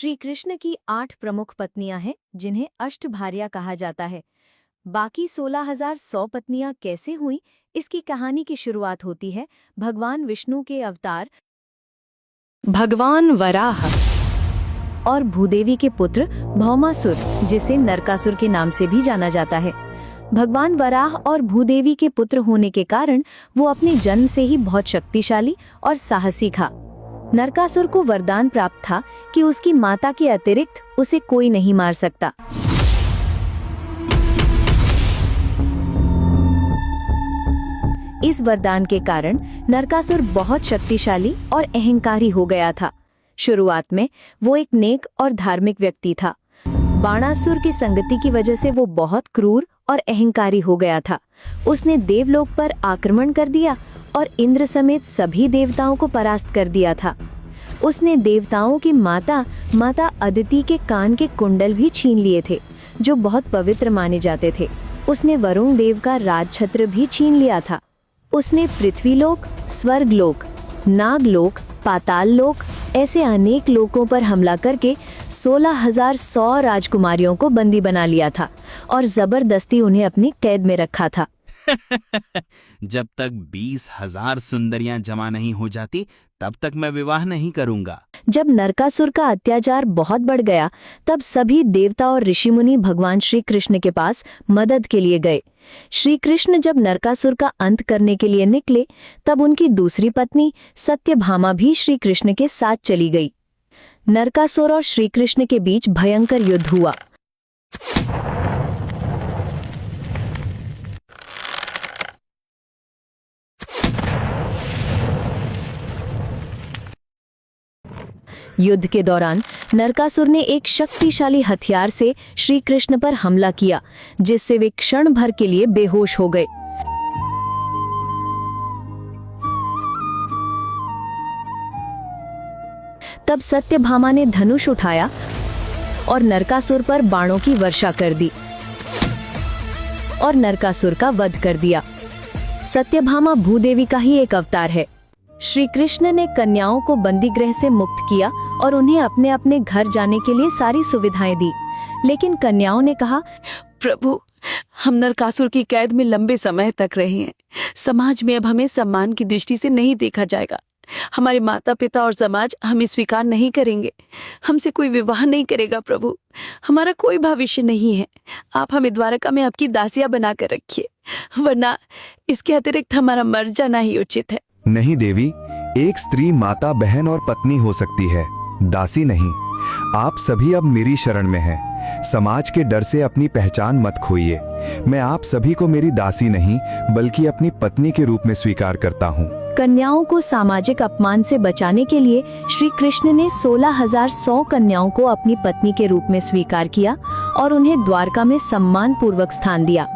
श्री कृष्ण की 8 प्रमुख पत्नियां हैं जिन्हें अष्टभार्या कहा जाता है। बाकी 16,100 पत्नियां कैसे हुईं, इसकी कहानी की शुरुआत होती है भगवान विष्णु के अवतार भगवान वराह और भूदेवी के पुत्र भौमासुर, जिसे नरकासुर के नाम से भी जाना जाता है। भगवान वराह और भूदेवी के पुत्र होने के कारण वो अपने जन्म से ही बहुत शक्तिशाली और साहसी था। नरकासुर को वरदान प्राप्त था कि उसकी माता के अतिरिक्त उसे कोई नहीं मार सकता। इस वरदान के कारण नरकासुर बहुत शक्तिशाली और अहंकारी हो गया था। शुरुआत में वो एक नेक और धार्मिक व्यक्ति था। बाणासुर की संगति की वजह से वो बहुत क्रूर और अहंकारी हो गया था। उसने देवलोक पर आक्रमण कर दिया और इंद्र समेत सभी देवताओं को परास्त कर दिया था। उसने देवताओं की माता अदिति के कान के कुंडल भी छीन लिए थे, जो बहुत पवित्र माने जाते थे। उसने वरुण देव का राजछत्र भी छीन लिया था। उसने पृथ्वीलोक, स्वर्गलोक, नागलोक, पाताल लोक ऐसे अनेक लोकों पर हमला करके 16,100 राजकुमारियों को बंदी बना लिया था और जबरदस्ती उन्हें अपनी कैद में रखा था। जब तक 20,000 सुंदरियां जमा नहीं हो जाती तब तक मैं विवाह नहीं करूंगा। जब नरकासुर का अत्याचार बहुत बढ़ गया, तब सभी देवता और ऋषि मुनि भगवान श्री कृष्ण के पास मदद के लिए गए। श्री कृष्ण जब नरकासुर का अंत करने के लिए निकले, तब उनकी दूसरी पत्नी सत्यभामा भी श्री कृष्ण के साथ चली गई। नरकासुर और श्री कृष्ण के बीच भयंकर युद्ध हुआ। युद्ध के दौरान नरकासुर ने एक शक्तिशाली हथियार से श्री कृष्ण पर हमला किया, जिससे वे क्षण भर के लिए बेहोश हो गए। तब सत्यभामा ने धनुष उठाया और नरकासुर पर बाणों की वर्षा कर दी और नरकासुर का वध कर दिया। सत्यभामा भूदेवी का ही एक अवतार है। श्री कृष्ण ने कन्याओं को बंदी गृह से मुक्त किया और उन्हें अपने अपने घर जाने के लिए सारी सुविधाएं दी। लेकिन कन्याओं ने कहा, प्रभु, हम नरकासुर की कैद में लंबे समय तक रहे हैं। समाज में अब हमें सम्मान की दृष्टि से नहीं देखा जाएगा। हमारे माता पिता और समाज हमें स्वीकार नहीं करेंगे। हमसे कोई विवाह नहीं करेगा। प्रभु, हमारा कोई भविष्य नहीं है। आप हमें द्वारका में आपकी दासियां बना कर रखिए, वरना इसके अतिरिक्त हमारा मर जाना ही उचित है। नहीं देवी, एक स्त्री माता, बहन और पत्नी हो सकती है, दासी नहीं। आप सभी अब मेरी शरण में हैं। समाज के डर से अपनी पहचान मत खोइए। मैं आप सभी को मेरी दासी नहीं बल्कि अपनी पत्नी के रूप में स्वीकार करता हूँ। कन्याओं को सामाजिक अपमान से बचाने के लिए श्री कृष्ण ने 16,100 कन्याओं को अपनी पत्नी के रूप में स्वीकार किया और उन्हें द्वारका में सम्मान पूर्वक स्थान दिया।